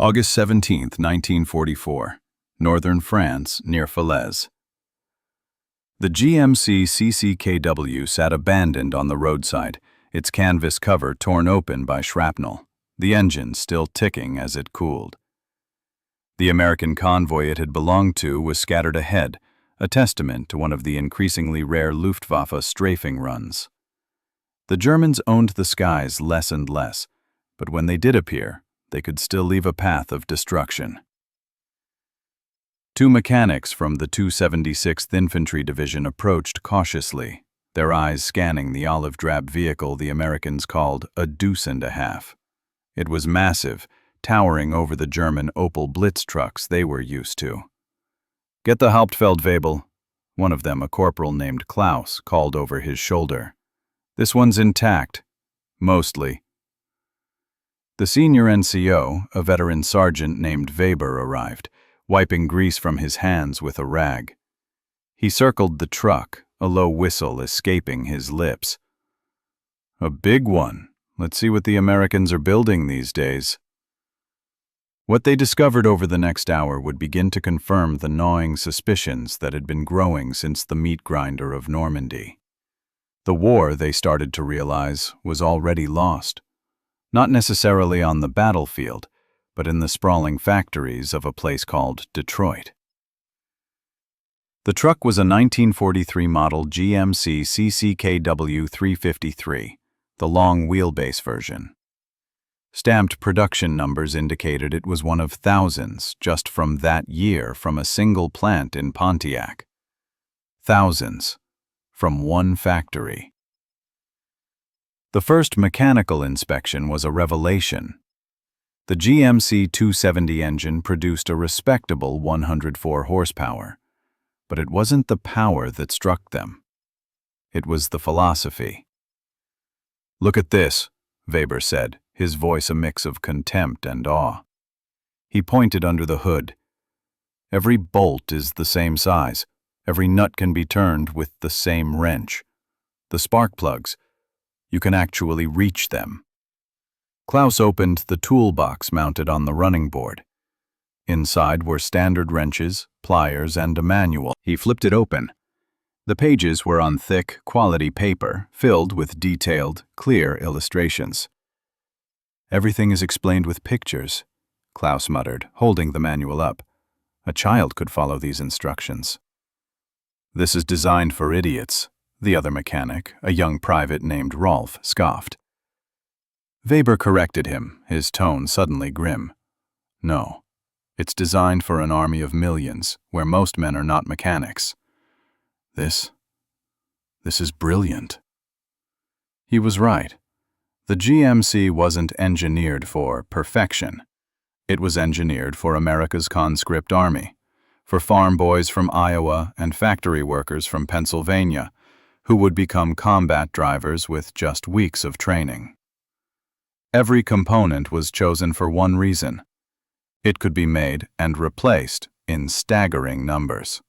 August 17, 1944, northern France, near Falaise. The GMC CCKW sat abandoned on the roadside, its canvas cover torn open by shrapnel, the engine still ticking as it cooled. The American convoy it had belonged to was scattered ahead, a testament to one of the increasingly rare Luftwaffe strafing runs. The Germans owned the skies less and less, but when they did appear, they could still leave a path of destruction. Two mechanics from the 276th Infantry Division approached cautiously, their eyes scanning the olive-drab vehicle the Americans called a deuce and a half. It was massive, towering over the German Opel Blitz trucks they were used to. "Get the Hauptfeldwebel," one of them, a corporal named Klaus, called over his shoulder. "This one's intact. Mostly." The senior NCO, a veteran sergeant named Weber, arrived, wiping grease from his hands with a rag. He circled the truck, a low whistle escaping his lips. "A big one. Let's see what the Americans are building these days." What they discovered over the next hour would begin to confirm the gnawing suspicions that had been growing since the meat grinder of Normandy. The war, they started to realize, was already lost. Not necessarily on the battlefield, but in the sprawling factories of a place called Detroit. The truck was a 1943 model GMC CCKW 353, the long wheelbase version. Stamped production numbers indicated it was one of thousands just from that year from a single plant in Pontiac. Thousands from one factory. The first mechanical inspection was a revelation. The GMC 270 engine produced a respectable 104 horsepower, but it wasn't the power that struck them. It was the philosophy. "Look at this," Weber said, his voice a mix of contempt and awe. He pointed under the hood. "Every bolt is the same size. Every nut can be turned with the same wrench. The spark plugs, you can actually reach them." Klaus opened the toolbox mounted on the running board. Inside were standard wrenches, pliers, and a manual. He flipped it open. The pages were on thick, quality paper, filled with detailed, clear illustrations. "Everything is explained with pictures," Klaus muttered, holding the manual up. "A child could follow these instructions." "This is designed for idiots," the other mechanic, a young private named Rolf, scoffed. Weber corrected him, his tone suddenly grim. "No, it's designed for an army of millions, where most men are not mechanics. This is brilliant." He was right. The GMC wasn't engineered for perfection. It was engineered for America's conscript army, for farm boys from Iowa and factory workers from Pennsylvania, who would become combat drivers with just weeks of training. Every component was chosen for one reason. It could be made and replaced in staggering numbers.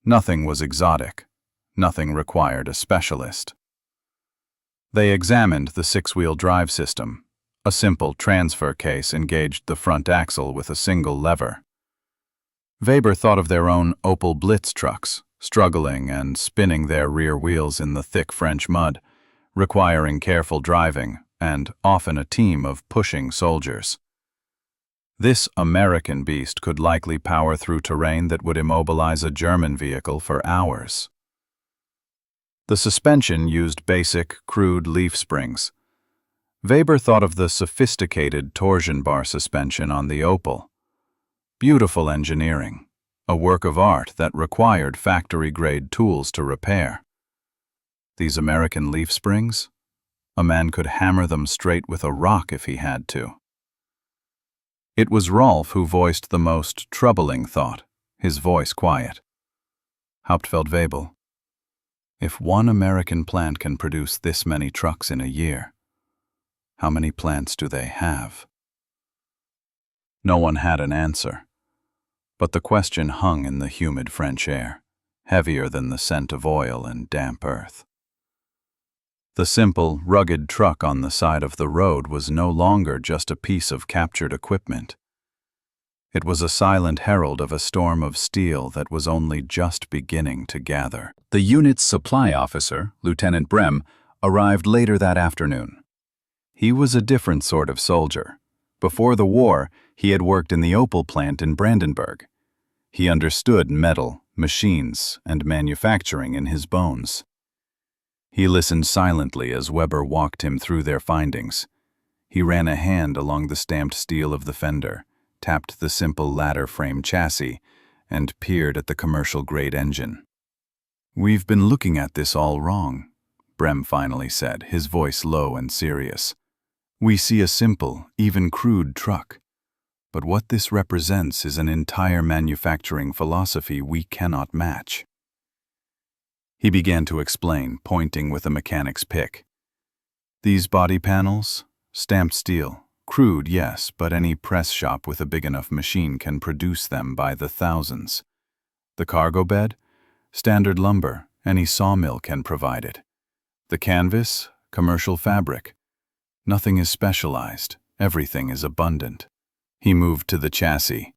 Nothing was exotic. Nothing required a specialist. They examined the six-wheel drive system. A simple transfer case engaged the front axle with a single lever. Weber thought of their own Opel Blitz trucks, struggling and spinning their rear wheels in the thick French mud, requiring careful driving and often a team of pushing soldiers. This American beast could likely power through terrain that would immobilize a German vehicle for hours. The suspension used basic, crude leaf springs. Weber thought of the sophisticated torsion bar suspension on the Opel. Beautiful engineering, a work of art that required factory-grade tools to repair. These American leaf springs? A man could hammer them straight with a rock if he had to. It was Rolf who voiced the most troubling thought, his voice quiet. "Hauptfeldwebel, if one American plant can produce this many trucks in a year, how many plants do they have?" No one had an answer, but the question hung in the humid French air, heavier than the scent of oil and damp earth. The simple, rugged truck on the side of the road was no longer just a piece of captured equipment. It was a silent herald of a storm of steel that was only just beginning to gather. The unit's supply officer, Lieutenant Brem, arrived later that afternoon. He was a different sort of soldier. Before the war, he had worked in the Opel plant in Brandenburg. He understood metal, machines, and manufacturing in his bones. He listened silently as Weber walked him through their findings. He ran a hand along the stamped steel of the fender, tapped the simple ladder-frame chassis, and peered at the commercial-grade engine. "We've been looking at this all wrong," Brem finally said, his voice low and serious. "We see a simple, even crude truck. But what this represents is an entire manufacturing philosophy we cannot match." He began to explain, pointing with a mechanic's pick. "These body panels, stamped steel. Crude, yes, but any press shop with a big enough machine can produce them by the thousands. The cargo bed? Standard lumber. Any sawmill can provide it. The canvas? Commercial fabric. Nothing is specialized. Everything is abundant." He moved to the chassis.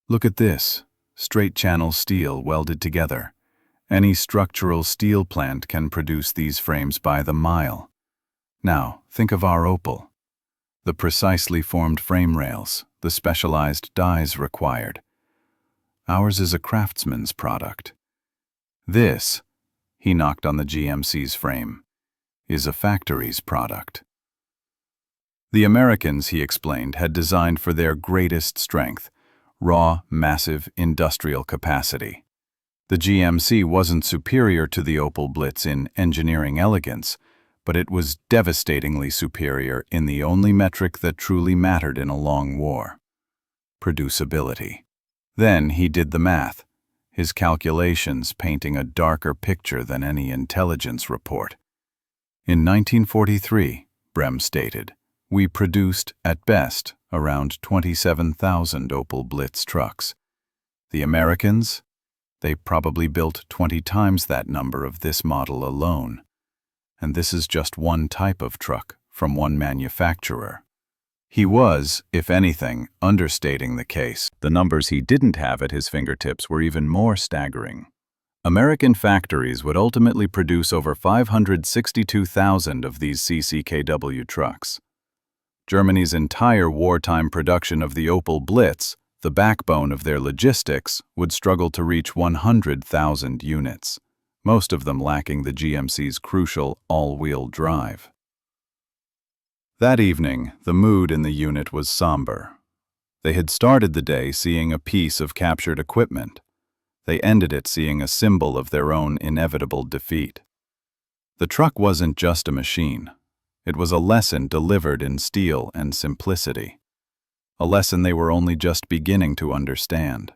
"Look at this. Straight channel steel welded together. Any structural steel plant can produce these frames by the mile. Now, think of our Opel. The precisely formed frame rails, the specialized dies required. Ours is a craftsman's product. This," he knocked on the GMC's frame, "is a factory's product." The Americans, he explained, had designed for their greatest strength, raw, massive, industrial capacity. The GMC wasn't superior to the Opel Blitz in engineering elegance, but it was devastatingly superior in the only metric that truly mattered in a long war: producibility. Then he did the math, his calculations painting a darker picture than any intelligence report. "In 1943, Brem stated, we produced, at best, around 27,000 Opel Blitz trucks. The Americans? They probably built 20 times that number of this model alone. And this is just one type of truck from one manufacturer." He was, if anything, understating the case. The numbers he didn't have at his fingertips were even more staggering. American factories would ultimately produce over 562,000 of these CCKW trucks. Germany's entire wartime production of the Opel Blitz, the backbone of their logistics, would struggle to reach 100,000 units, most of them lacking the GMC's crucial all-wheel drive. That evening, the mood in the unit was somber. They had started the day seeing a piece of captured equipment. They ended it seeing a symbol of their own inevitable defeat. The truck wasn't just a machine. It was a lesson delivered in steel and simplicity. A lesson they were only just beginning to understand.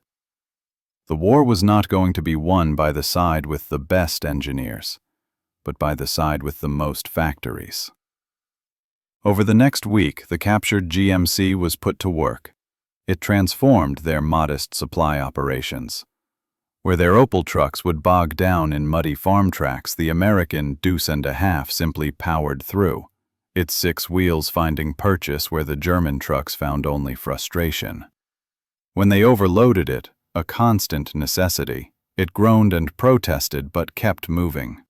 The war was not going to be won by the side with the best engineers, but by the side with the most factories. Over the next week, the captured GMC was put to work. It transformed their modest supply operations. Where their Opel trucks would bog down in muddy farm tracks, the American deuce and a half simply powered through, its 6 wheels finding purchase where the German trucks found only frustration. When they overloaded it, a constant necessity, it groaned and protested but kept moving.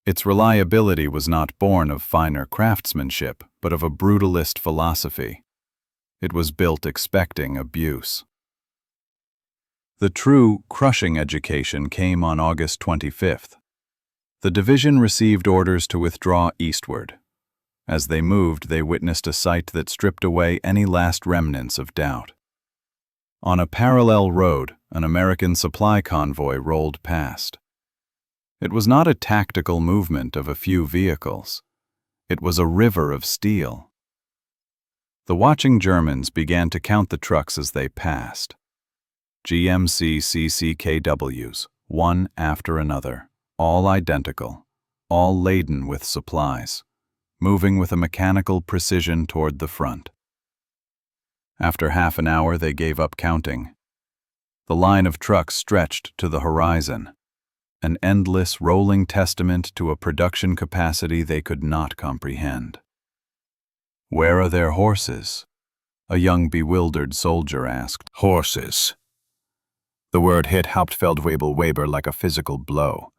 Its reliability was not born of finer craftsmanship, but of a brutalist philosophy. It was built expecting abuse. The true, crushing education came on August 25th. The division received orders to withdraw eastward. As they moved, they witnessed a sight that stripped away any last remnants of doubt. On a parallel road, an American supply convoy rolled past. It was not a tactical movement of a few vehicles. It was a river of steel. The watching Germans began to count the trucks as they passed. GMC CCKWs, one after another, all identical, all laden with supplies, moving with a mechanical precision toward the front. After half an hour, they gave up counting. The line of trucks stretched to the horizon, an endless, rolling testament to a production capacity they could not comprehend. "Where are their horses?" A young bewildered soldier asked. Horses. The word hit Hauptfeldwebel Weber like a physical blow.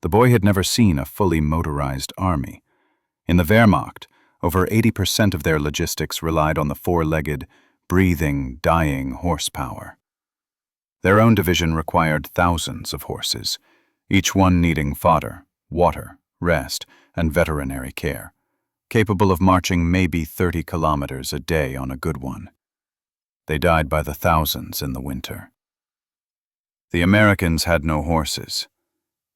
The boy had never seen a fully motorized army. In the Wehrmacht, over 80% of their logistics relied on the four-legged, breathing, dying horsepower. Their own division required thousands of horses, each one needing fodder, water, rest, and veterinary care, capable of marching maybe 30 kilometers a day on a good one. They died by the thousands in the winter. The Americans had no horses.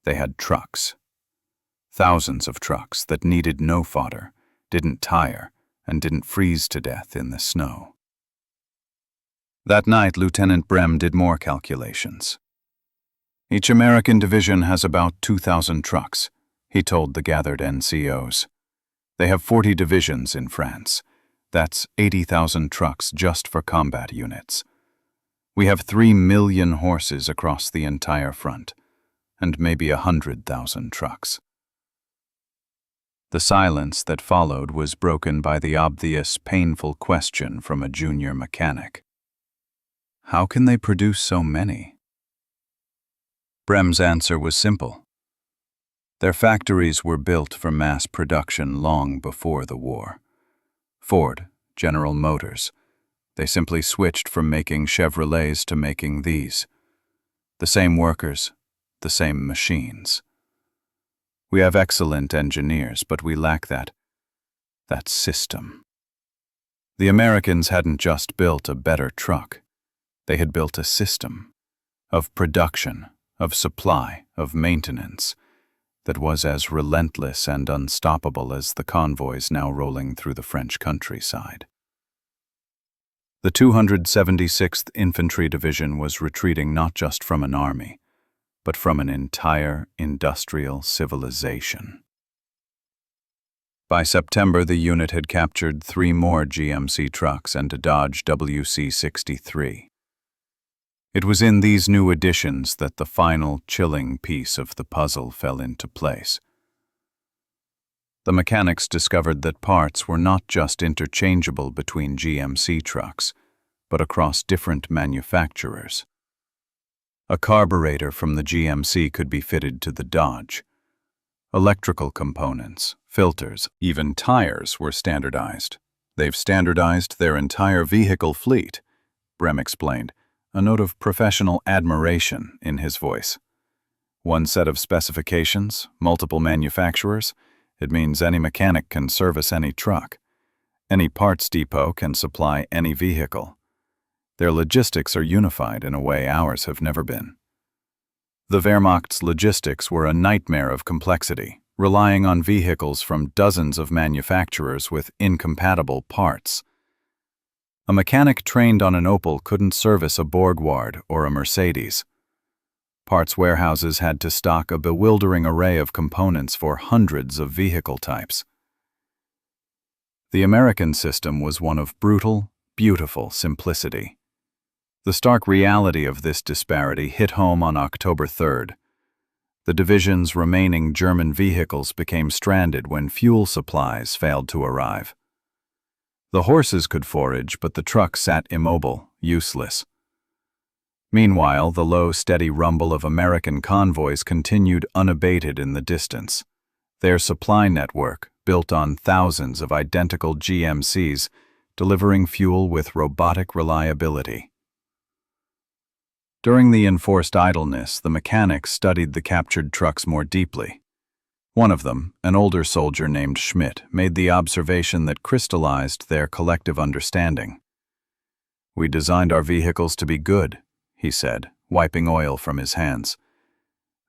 They had trucks. Thousands of trucks that needed no fodder, didn't tire, and didn't freeze to death in the snow. That night, Lieutenant Brem did more calculations. Each American division has about 2,000 trucks, he told the gathered NCOs. They have 40 divisions in France. That's 80,000 trucks just for combat units. We have 3 million horses across the entire front, and maybe 100,000 trucks. The silence that followed was broken by the obvious, painful question from a junior mechanic. How can they produce so many? Brem's answer was simple. Their factories were built for mass production long before the war. Ford, General Motors, they simply switched from making Chevrolets to making these. The same workers, the same machines. We have excellent engineers, but we lack that system. The Americans hadn't just built a better truck. They had built a system of production, of supply, of maintenance that was as relentless and unstoppable as the convoys now rolling through the French countryside. The 276th Infantry Division was retreating not just from an army, but from an entire industrial civilization. By September, the unit had captured 3 more GMC trucks and a Dodge WC-63. It was in these new additions that the final chilling piece of the puzzle fell into place. The mechanics discovered that parts were not just interchangeable between GMC trucks, but across different manufacturers. A carburetor from the GMC could be fitted to the Dodge. Electrical components, filters, even tires were standardized. They've standardized their entire vehicle fleet, Brem explained, a note of professional admiration in his voice. One set of specifications, multiple manufacturers. It means any mechanic can service any truck. Any parts depot can supply any vehicle. Their logistics are unified in a way ours have never been. The Wehrmacht's logistics were a nightmare of complexity, relying on vehicles from dozens of manufacturers with incompatible parts. A mechanic trained on an Opel couldn't service a Borgward or a Mercedes. Parts warehouses had to stock a bewildering array of components for hundreds of vehicle types. The American system was one of brutal, beautiful simplicity. The stark reality of this disparity hit home on October 3rd. The division's remaining German vehicles became stranded when fuel supplies failed to arrive. The horses could forage, but the trucks sat immobile, useless. Meanwhile, the low, steady rumble of American convoys continued unabated in the distance. Their supply network, built on thousands of identical GMCs, delivering fuel with robotic reliability. During the enforced idleness, the mechanics studied the captured trucks more deeply. One of them, an older soldier named Schmidt, made the observation that crystallized their collective understanding. "We designed our vehicles to be good," he said, wiping oil from his hands.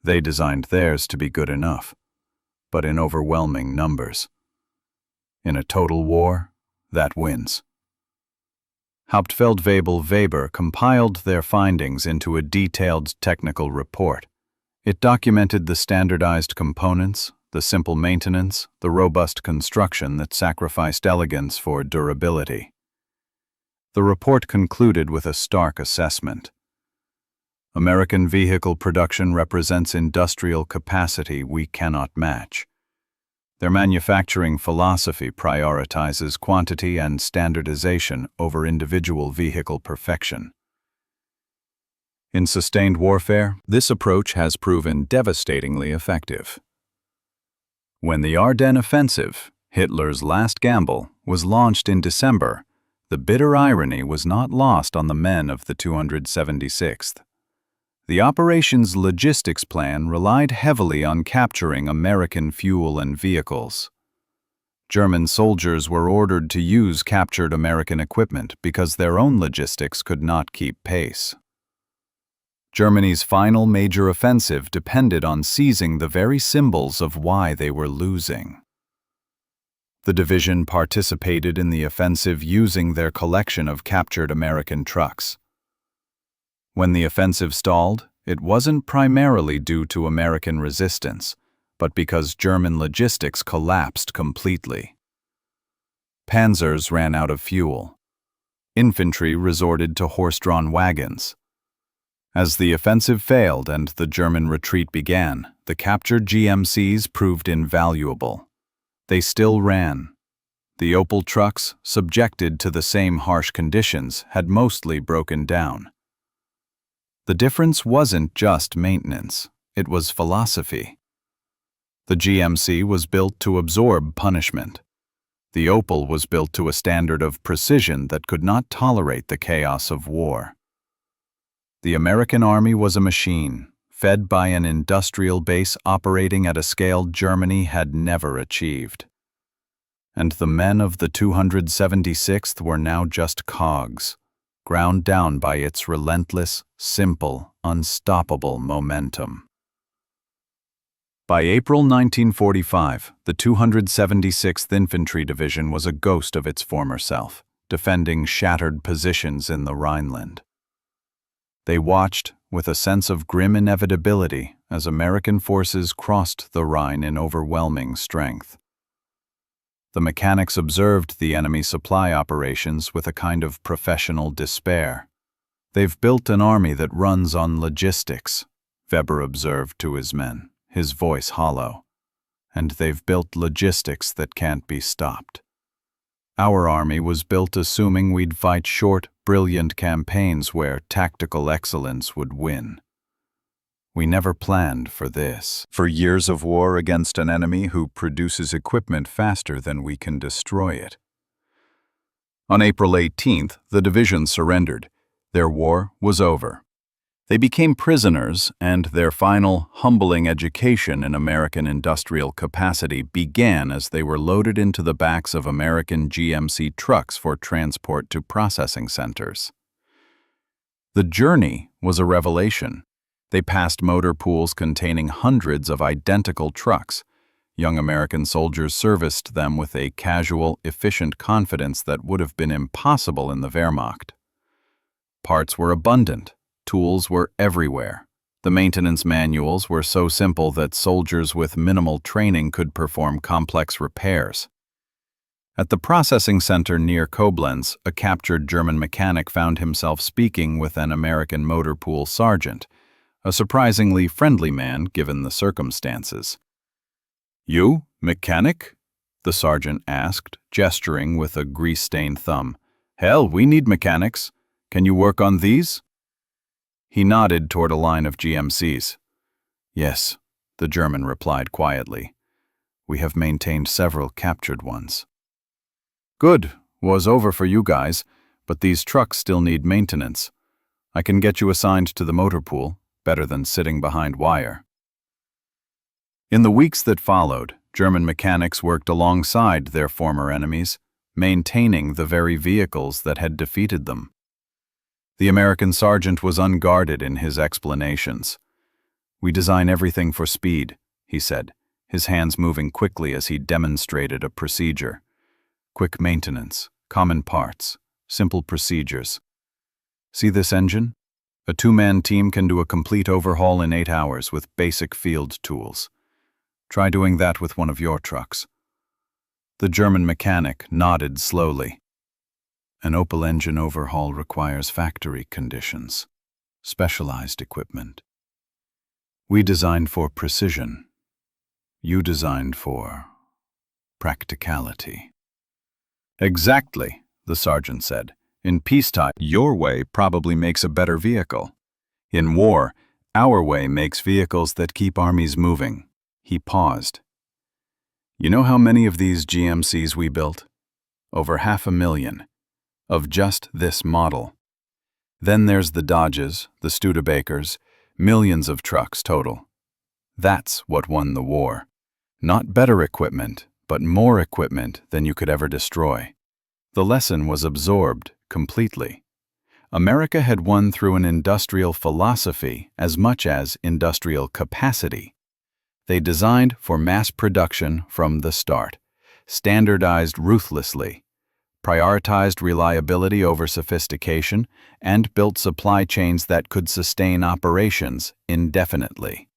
"They designed theirs to be good enough, but in overwhelming numbers. In a total war, that wins." Hauptfeldwebel Weber compiled their findings into a detailed technical report. It documented the standardized components, the simple maintenance, the robust construction that sacrificed elegance for durability. The report concluded with a stark assessment. American vehicle production represents industrial capacity we cannot match. Their manufacturing philosophy prioritizes quantity and standardization over individual vehicle perfection. In sustained warfare, this approach has proven devastatingly effective. When the Ardennes Offensive, Hitler's last gamble, was launched in December, the bitter irony was not lost on the men of the 276th. The operation's logistics plan relied heavily on capturing American fuel and vehicles. German soldiers were ordered to use captured American equipment because their own logistics could not keep pace. Germany's final major offensive depended on seizing the very symbols of why they were losing. The division participated in the offensive using their collection of captured American trucks. When the offensive stalled, it wasn't primarily due to American resistance, but because German logistics collapsed completely. Panzers ran out of fuel. Infantry resorted to horse-drawn wagons. As the offensive failed and the German retreat began, the captured GMCs proved invaluable. They still ran. The Opel trucks, subjected to the same harsh conditions, had mostly broken down. The difference wasn't just maintenance, it was philosophy. The GMC was built to absorb punishment. The Opel was built to a standard of precision that could not tolerate the chaos of war. The American Army was a machine, fed by an industrial base operating at a scale Germany had never achieved. And the men of the 276th were now just cogs, ground down by its relentless, simple, unstoppable momentum. By April 1945, the 276th Infantry Division was a ghost of its former self, defending shattered positions in the Rhineland. They watched, with a sense of grim inevitability, as American forces crossed the Rhine in overwhelming strength. The mechanics observed the enemy supply operations with a kind of professional despair. "They've built an army that runs on logistics," Weber observed to his men, his voice hollow. "And they've built logistics that can't be stopped. Our army was built assuming we'd fight short, brilliant campaigns where tactical excellence would win. We never planned for this. For years of war against an enemy who produces equipment faster than we can destroy it." On April 18th, the division surrendered. Their war was over. They became prisoners, and their final, humbling education in American industrial capacity began as they were loaded into the backs of American GMC trucks for transport to processing centers. The journey was a revelation. They passed motor pools containing hundreds of identical trucks. Young American soldiers serviced them with a casual, efficient confidence that would have been impossible in the Wehrmacht. Parts were abundant. Tools were everywhere. The maintenance manuals were so simple that soldiers with minimal training could perform complex repairs. At the processing center near Koblenz, a captured German mechanic found himself speaking with an American motor pool sergeant, a surprisingly friendly man given the circumstances. "You, mechanic?" the sergeant asked, gesturing with a grease-stained thumb. "Hell, we need mechanics. Can you work on these?" He nodded toward a line of GMCs. "Yes," the German replied quietly. "We have maintained several captured ones." "Good. War's over for you guys, but these trucks still need maintenance. I can get you assigned to the motor pool. Better than sitting behind wire." In the weeks that followed, German mechanics worked alongside their former enemies, maintaining the very vehicles that had defeated them. The American sergeant was unguarded in his explanations. "We design everything for speed," he said, his hands moving quickly as he demonstrated a procedure. "Quick maintenance, common parts, simple procedures. See this engine? A two-man team can do a complete overhaul in 8 hours with basic field tools. Try doing that with one of your trucks." The German mechanic nodded slowly. "An Opel engine overhaul requires factory conditions, specialized equipment. We designed for precision. You designed for practicality. Exactly, the sergeant said. In peacetime, your way probably makes a better vehicle. In war, our way makes vehicles that keep armies moving. He paused. You know how many of these GMCs we built? Over 500,000. Of just this model. Then there's the Dodges, the Studebakers, millions of trucks total. That's what won the war. Not better equipment, but more equipment than you could ever destroy. The lesson was absorbed completely. America had won through an industrial philosophy as much as industrial capacity. They designed for mass production from the start, standardized ruthlessly, prioritized reliability over sophistication, and built supply chains that could sustain operations indefinitely.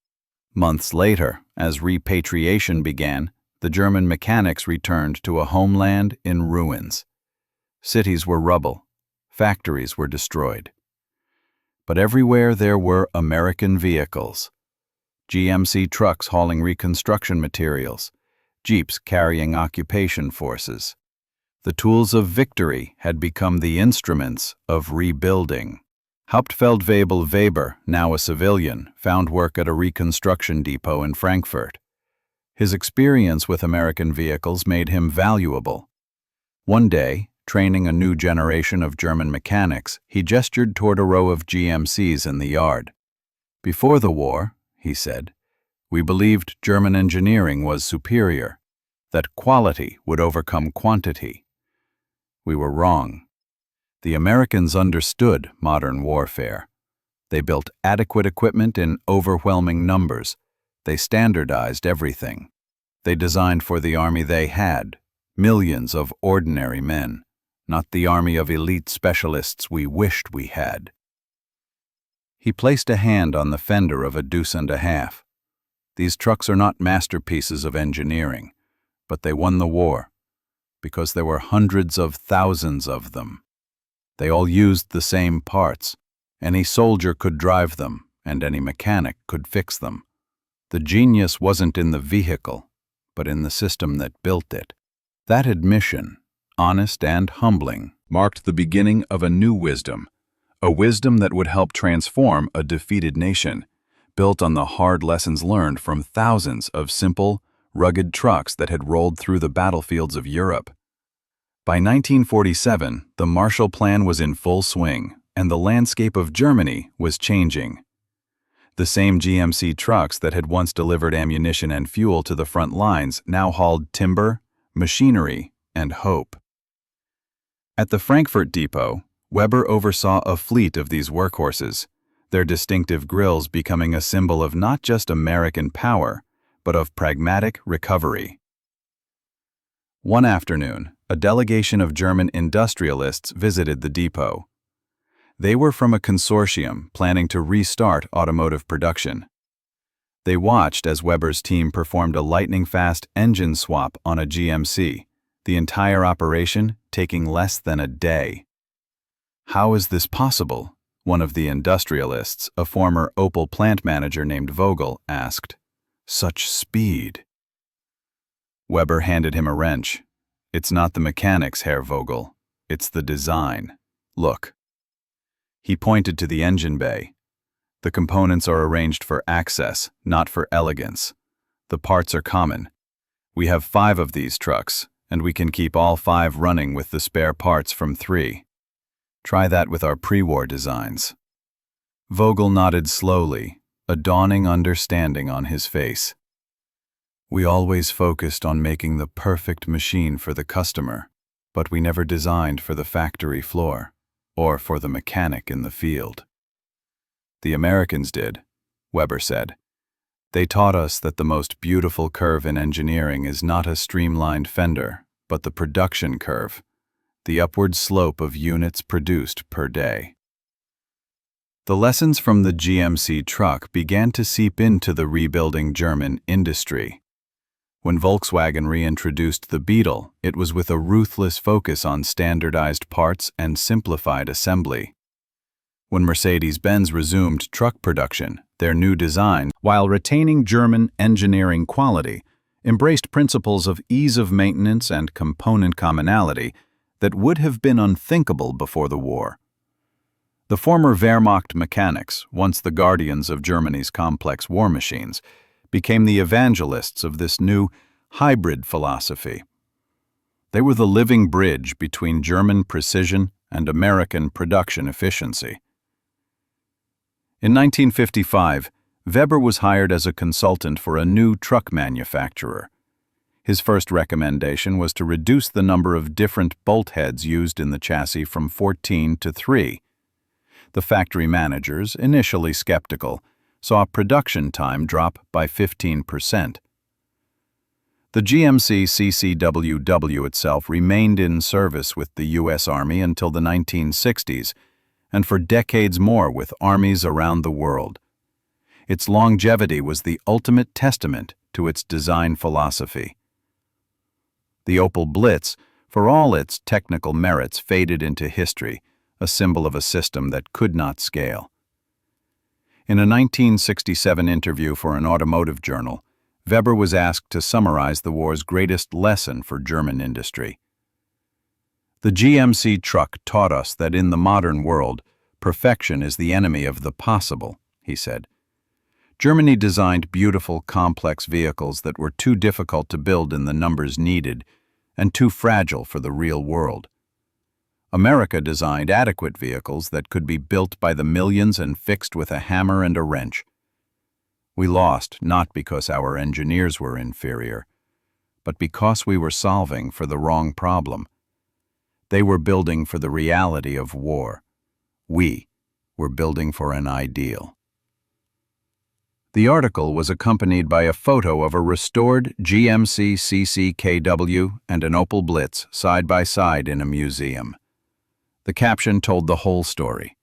Months later, as repatriation began, the German mechanics returned to a homeland in ruins. Cities were rubble, factories were destroyed. But everywhere there were American vehicles. GMC trucks hauling reconstruction materials, Jeeps carrying occupation forces. The tools of victory had become the instruments of rebuilding. Hauptfeldwebel Weber, now a civilian, found work at a reconstruction depot in Frankfurt. His experience with American vehicles made him valuable. One day, training a new generation of German mechanics, he gestured toward a row of GMCs in the yard. Before the war, he said, we believed German engineering was superior, that quality would overcome quantity. We were wrong. The Americans understood modern warfare. They built adequate equipment in overwhelming numbers. They standardized everything. They designed for the army they had, millions of ordinary men, not the army of elite specialists we wished we had. He placed a hand on the fender of a deuce and a half. These trucks are not masterpieces of engineering, but they won the war, because there were hundreds of thousands of them. They all used the same parts. Any soldier could drive them, and any mechanic could fix them. The genius wasn't in the vehicle, but in the system that built it. That admission, honest and humbling, marked the beginning of a new wisdom, a wisdom that would help transform a defeated nation, built on the hard lessons learned from thousands of simple, rugged trucks that had rolled through the battlefields of Europe. By 1947, the Marshall Plan was in full swing, and the landscape of Germany was changing. The same GMC trucks that had once delivered ammunition and fuel to the front lines now hauled timber, machinery, and hope. At the Frankfurt depot, Weber oversaw a fleet of these workhorses, their distinctive grills becoming a symbol of not just American power, but of pragmatic recovery. One afternoon, a delegation of German industrialists visited the depot. They were from a consortium planning to restart automotive production. They watched as Weber's team performed a lightning-fast engine swap on a GMC, the entire operation taking less than a day. How is this possible? One of the industrialists, a former Opel plant manager named Vogel, asked. Such speed. Weber handed him a wrench. It's not the mechanics, Herr Vogel. It's the design. Look. He pointed to the engine bay. The components are arranged for access, not for elegance. The parts are common. We have 5 of these trucks, and we can keep all 5 running with the spare parts from 3. Try that with our pre-war designs. Vogel nodded slowly, a dawning understanding on his face. We always focused on making the perfect machine for the customer, but we never designed for the factory floor, or for the mechanic in the field. The Americans did, Weber said. They taught us that the most beautiful curve in engineering is not a streamlined fender, but the production curve, the upward slope of units produced per day. The lessons from the GMC truck began to seep into the rebuilding German industry. When Volkswagen reintroduced the Beetle, it was with a ruthless focus on standardized parts and simplified assembly. When Mercedes-Benz resumed truck production, their new design, while retaining German engineering quality, embraced principles of ease of maintenance and component commonality that would have been unthinkable before the war. The former Wehrmacht mechanics, once the guardians of Germany's complex war machines, became the evangelists of this new hybrid philosophy. They were the living bridge between German precision and American production efficiency. In 1955, Weber was hired as a consultant for a new truck manufacturer. His first recommendation was to reduce the number of different bolt heads used in the chassis from 14 to 3. The factory managers, initially skeptical, saw production time drop by 15%. The GMC CCWW itself remained in service with the U.S. Army until the 1960s, and for decades more with armies around the world. Its longevity was the ultimate testament to its design philosophy. The Opel Blitz, for all its technical merits, faded into history, a symbol of a system that could not scale. In a 1967 interview for an automotive journal, Weber was asked to summarize the war's greatest lesson for German industry. The GMC truck taught us that in the modern world, perfection is the enemy of the possible, he said. Germany designed beautiful, complex vehicles that were too difficult to build in the numbers needed and too fragile for the real world. America designed adequate vehicles that could be built by the millions and fixed with a hammer and a wrench. We lost not because our engineers were inferior, but because we were solving for the wrong problem. They were building for the reality of war. We were building for an ideal. The article was accompanied by a photo of a restored GMC CCKW and an Opel Blitz side by side in a museum. The caption told the whole story.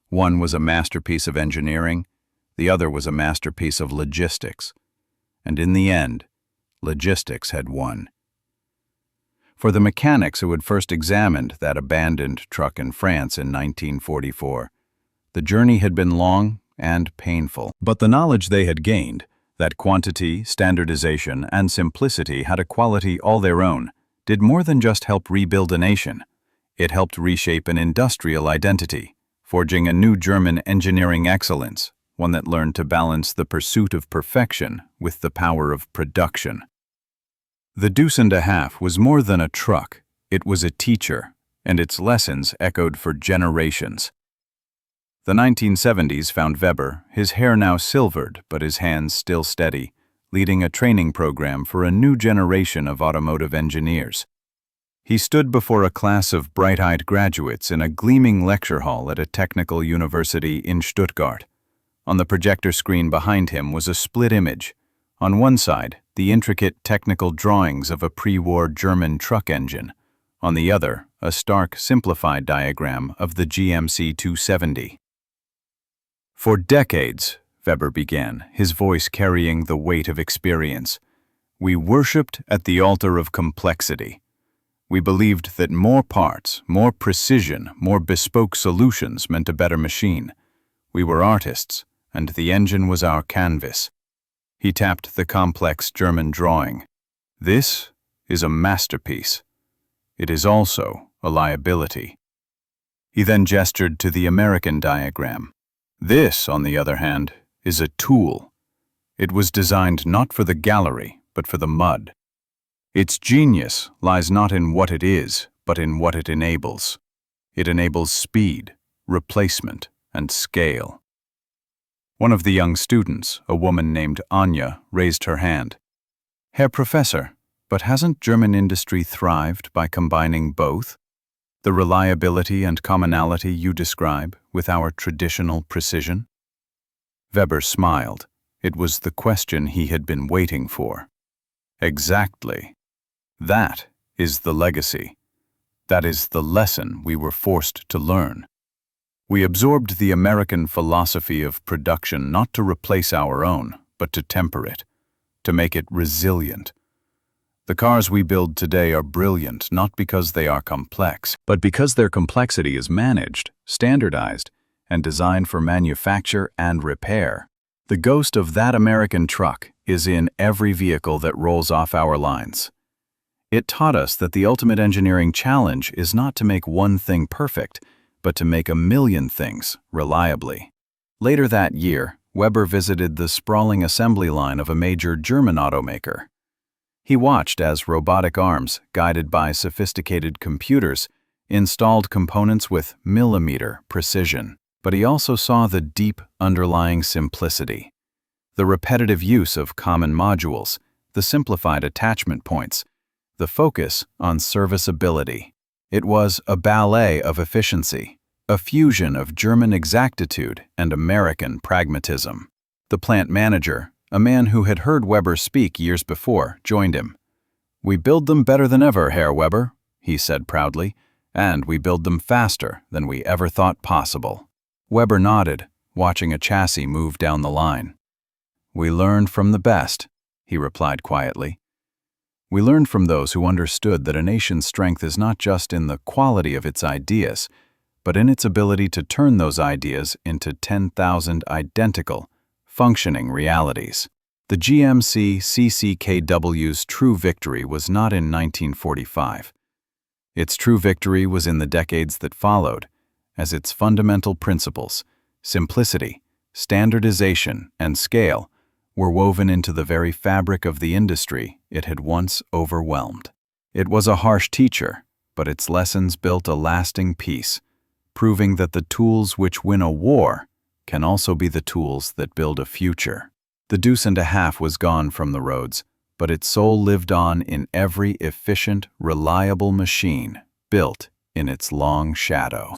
One was a masterpiece of engineering, the other was a masterpiece of logistics. And in the end, logistics had won. For the mechanics who had first examined that abandoned truck in France in 1944, the journey had been long and painful. But the knowledge they had gained, that quantity, standardization, and simplicity had a quality all their own, did more than just help rebuild a nation. It helped reshape an industrial identity, forging a new German engineering excellence, one that learned to balance the pursuit of perfection with the power of production. The Deuce and a Half was more than a truck, it was a teacher, and its lessons echoed for generations. The 1970s found Weber, his hair now silvered but his hands still steady, leading a training program for a new generation of automotive engineers. He stood before a class of bright-eyed graduates in a gleaming lecture hall at a technical university in Stuttgart. On the projector screen behind him was a split image. On one side, the intricate technical drawings of a pre-war German truck engine. On the other, a stark, simplified diagram of the GMC 270. For decades, Weber began, his voice carrying the weight of experience, we worshipped at the altar of complexity. We believed that more parts, more precision, more bespoke solutions meant a better machine. We were artists, and the engine was our canvas. He tapped the complex German drawing. This is a masterpiece. It is also a liability. He then gestured to the American diagram. This, on the other hand, is a tool. It was designed not for the gallery, but for the mud. Its genius lies not in what it is, but in what it enables. It enables speed, replacement, and scale. One of the young students, a woman named Anya, raised her hand. Herr Professor, but hasn't German industry thrived by combining both? The reliability and commonality you describe with our traditional precision? Weber smiled. It was the question he had been waiting for. Exactly. That is the legacy. That is the lesson we were forced to learn. We absorbed the American philosophy of production not to replace our own, but to temper it, to make it resilient. The cars we build today are brilliant not because they are complex, but because their complexity is managed, standardized, and designed for manufacture and repair. The ghost of that American truck is in every vehicle that rolls off our lines. It taught us that the ultimate engineering challenge is not to make one thing perfect, but to make a million things reliably. Later that year, Weber visited the sprawling assembly line of a major German automaker. He watched as robotic arms, guided by sophisticated computers, installed components with millimeter precision. But he also saw the deep underlying simplicity. The repetitive use of common modules, the simplified attachment points, the focus on serviceability. It was a ballet of efficiency, a fusion of German exactitude and American pragmatism. The plant manager, a man who had heard Weber speak years before, joined him. "We build them better than ever, Herr Weber," he said proudly, "and we build them faster than we ever thought possible." Weber nodded, watching a chassis move down the line. "We learned from the best," he replied quietly. "We learned from those who understood that a nation's strength is not just in the quality of its ideas, but in its ability to turn those ideas into 10,000 identical, functioning realities." The GMC CCKW's true victory was not in 1945. Its true victory was in the decades that followed, as its fundamental principles, simplicity, standardization, and scale, were woven into the very fabric of the industry it had once overwhelmed. It was a harsh teacher, but its lessons built a lasting peace, proving that the tools which win a war can also be the tools that build a future. The deuce and a half was gone from the roads, but its soul lived on in every efficient, reliable machine built in its long shadow.